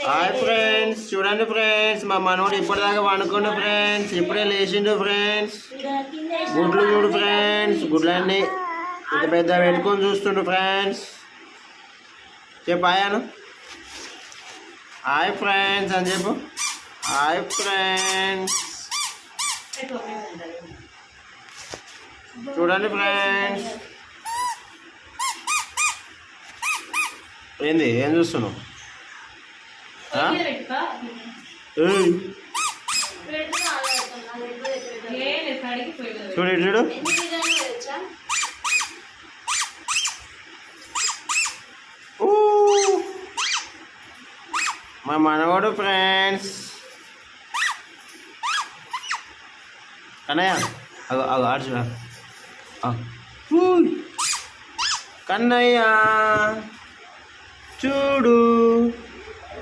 Hi friends, చూడండి friends, మా మనోడు ఇప్పటిదాకా వండుకుండు ఫ్రెండ్స్. ఇప్పుడే లేచిండు ఫ్రెండ్స్. గుడ్లు చూడు ఫ్రెండ్స్, గుడ్లన్నీ ఇంత పెద్ద పెట్టుకొని చూస్తుండు ఫ్రెండ్స్. చెప్పు హాయాను. హాయ్ ఫ్రెండ్స్ అని చెప్పు. హాయ్ ఫ్రెండ్స్, చూడండి ఫ్రెండ్స్. ఏంది, ఏం చూస్తున్నావు? చూడు ఇటు చూడు. మా మనవాడు ఫ్రెండ్స్. కన్నయ్య అగో అగో ఆడు చూడ. కన్నయ్య చూడు.